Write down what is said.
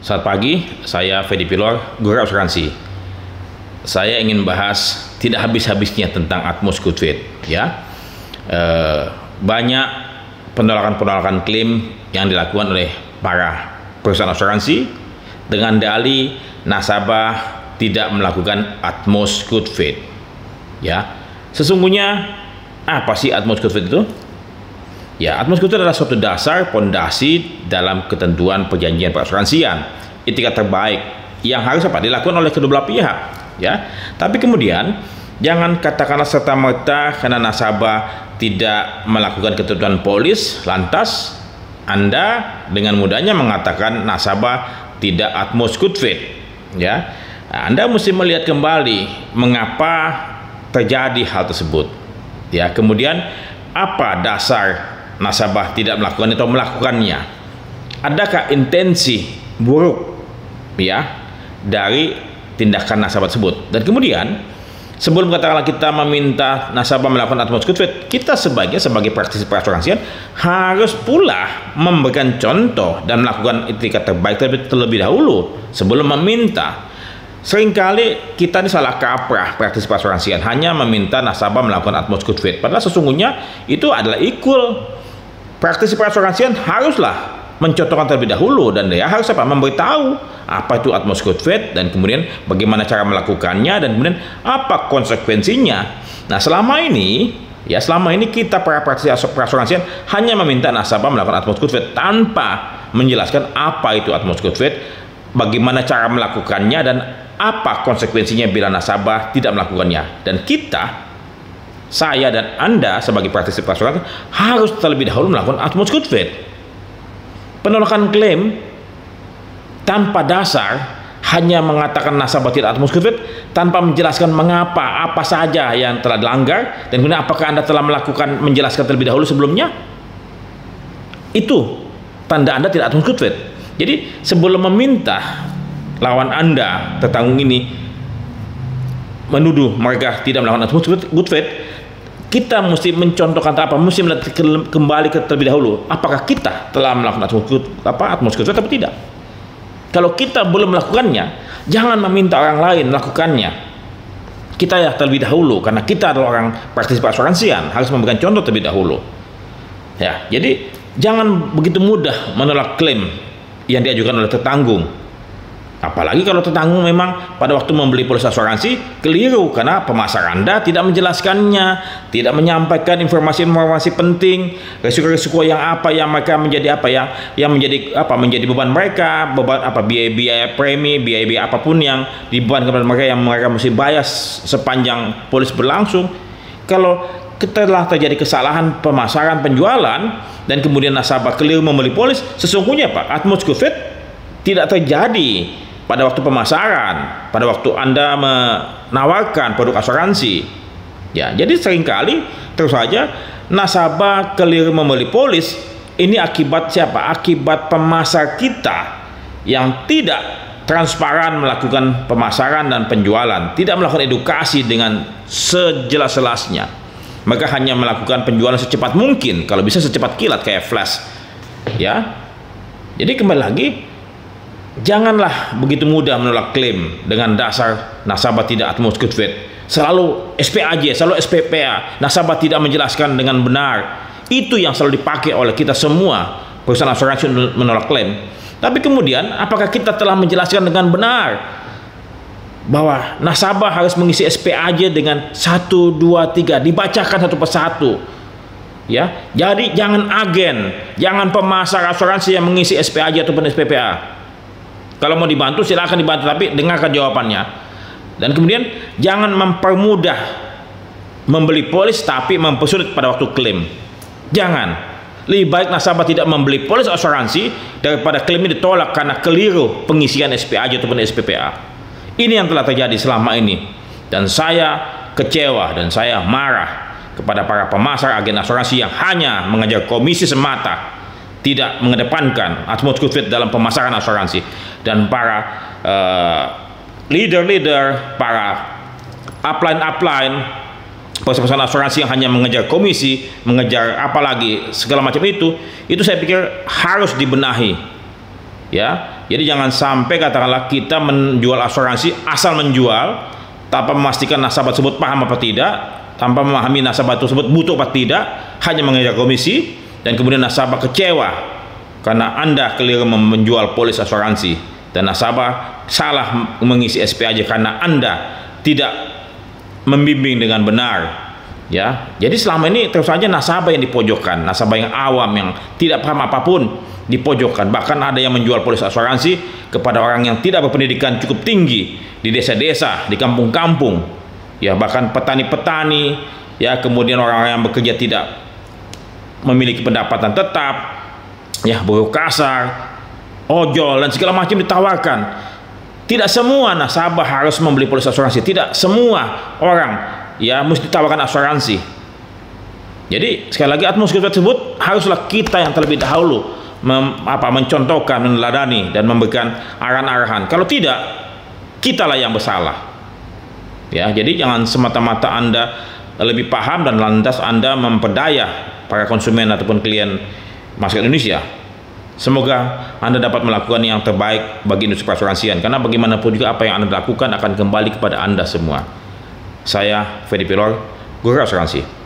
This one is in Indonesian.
Selamat pagi, saya Fedi Pilor, Guru Asuransi. Saya ingin bahas tidak habis-habisnya tentang Atmos Good Faith, ya. Banyak penolakan klaim yang dilakukan oleh para perusahaan asuransi dengan dalih nasabah tidak melakukan Atmos Good Faith, ya. Sesungguhnya apa sih Atmos Good Faith itu? Ya, Atmos Good Faith adalah suatu dasar pondasi dalam ketentuan perjanjian perasuransian, etikat terbaik yang harus dilakukan oleh kedua belah pihak, ya. Tapi kemudian jangan katakanlah serta-merta karena nasabah tidak melakukan ketentuan polis, lantas Anda dengan mudahnya mengatakan nasabah tidak Atmos Good Faith, ya. Anda mesti melihat kembali mengapa terjadi hal tersebut, ya. Kemudian apa dasar nasabah tidak melakukan atau melakukannya? Adakah intensi buruk, ya, dari tindakan nasabah tersebut? Dan kemudian sebelum katakanlah kita meminta nasabah melakukan Atmos Good Faith, kita sebagai praktisi perasuransian harus pula memberikan contoh dan melakukan etikat terbaik terlebih dahulu sebelum meminta. Seringkali kita ini salah kaprah praktisi perasuransian, hanya meminta nasabah melakukan Atmos Good Faith, padahal sesungguhnya itu adalah equal. Praktisi perasuransian haruslah mencontohkan terlebih dahulu dan dia harus memberitahu apa itu Atmos Good Faith dan kemudian bagaimana cara melakukannya dan kemudian apa konsekuensinya. Nah, selama ini kita para praktisi perasuransian hanya meminta nasabah melakukan Atmos Good Faith tanpa menjelaskan apa itu Atmos Good Faith, bagaimana cara melakukannya dan apa konsekuensinya bila nasabah tidak melakukannya. Dan saya dan Anda sebagai praktisi perasuransian harus terlebih dahulu melakukan Atmos Good Faith. Penolakan klaim tanpa dasar hanya mengatakan nasabah tidak Atmos Good Faith tanpa menjelaskan mengapa, apa saja yang telah dilanggar dan kemudian apakah Anda telah menjelaskan terlebih dahulu sebelumnya, itu tanda Anda tidak Atmos Good Faith. Jadi sebelum meminta lawan Anda tertanggung ini menuduh mereka tidak melakukan Atmos Good Faith, kita mesti mencontohkan mesti melihat kembali terlebih dahulu apakah kita telah melakukan Atmos Good Faith atau tidak. Kalau kita belum melakukannya, jangan meminta orang lain melakukannya. Kita ya terlebih dahulu, karena kita adalah orang praktisi perasuransian, harus memberikan contoh terlebih dahulu, ya. Jadi jangan begitu mudah menolak klaim yang diajukan oleh tertanggung. Apalagi kalau tertanggung memang pada waktu membeli polis asuransi keliru karena pemasar Anda tidak menjelaskannya, tidak menyampaikan informasi-informasi penting, risiko-risiko yang mereka menjadi menjadi beban mereka, biaya premi, biaya apapun yang dibebankan kepada mereka yang mereka mesti bayar sepanjang polis berlangsung. Kalau telah terjadi kesalahan pemasaran penjualan dan kemudian nasabah keliru membeli polis, sesungguhnya Atmos Good Faith tidak terjadi pada waktu pemasaran, pada waktu Anda menawarkan produk asuransi, ya. Jadi seringkali terus saja nasabah keliru membeli polis, ini akibat siapa? Akibat pemasar kita yang tidak transparan melakukan pemasaran dan penjualan, tidak melakukan edukasi dengan sejelas-jelasnya. Mereka hanya melakukan penjualan secepat mungkin, kalau bisa secepat kilat kayak flash, ya. Jadi kembali lagi, janganlah begitu mudah menolak klaim dengan dasar nasabah tidak Atmos Good Faith. Selalu SPAJ, selalu SPPA, nasabah tidak menjelaskan dengan benar. Itu yang selalu dipakai oleh kita semua perusahaan asuransi untuk menolak klaim. Tapi kemudian apakah kita telah menjelaskan dengan benar bahwa nasabah harus mengisi SPAJ dengan 1, 2, 3, dibacakan satu persatu, ya. Jadi jangan agen, jangan pemasar asuransi yang mengisi SPAJ ataupun SPPA. Kalau mau dibantu silakan dibantu, tapi dengarkan jawabannya. Dan kemudian jangan mempermudah membeli polis tapi mempersulit pada waktu klaim. Jangan. Lebih baik nasabah tidak membeli polis asuransi daripada klaim ini ditolak karena keliru pengisian SPAJ ataupun SPPA. Ini yang telah terjadi selama ini, dan saya kecewa dan saya marah kepada para pemasar agen asuransi yang hanya mengejar komisi semata, tidak mengedepankan Atmos Good Faith dalam pemasaran asuransi, dan para leader-leader, para upline perusahaan asuransi yang hanya mengejar komisi, mengejar apalagi segala macam itu saya pikir harus dibenahi, Ya, jadi jangan sampai katakanlah kita menjual asuransi asal menjual tanpa memastikan nasabah tersebut paham apa tidak, tanpa memahami nasabah tersebut butuh apa tidak, hanya mengejar komisi, dan kemudian nasabah kecewa karena Anda keliru menjual polis asuransi, dan nasabah salah mengisi SP aja karena Anda tidak membimbing dengan benar. Ya, jadi selama ini terus saja nasabah yang dipojokkan, nasabah yang awam yang tidak paham apapun dipojokkan. Bahkan ada yang menjual polis asuransi kepada orang yang tidak berpendidikan cukup tinggi di desa-desa, di kampung-kampung, ya bahkan petani-petani, ya kemudian orang-orang yang bekerja tidak memiliki pendapatan tetap, ya buruh kasar, ojol dan segala macam ditawarkan. Tidak semua nasabah harus membeli polis asuransi, tidak semua orang ya mesti ditawarkan asuransi. Jadi sekali lagi atmosfer tersebut haruslah kita yang terlebih dahulu mencontohkan, meneladani dan memberikan arahan-arahan. Kalau tidak, kitalah yang bersalah. Ya, jadi jangan semata-mata Anda lebih paham dan lantas Anda memperdaya para konsumen ataupun klien masyarakat Indonesia. Semoga Anda dapat melakukan yang terbaik bagi industri perasuransian, karena bagaimanapun juga apa yang Anda lakukan akan kembali kepada Anda semua. Saya Fedi Pilor, Guru Asuransi.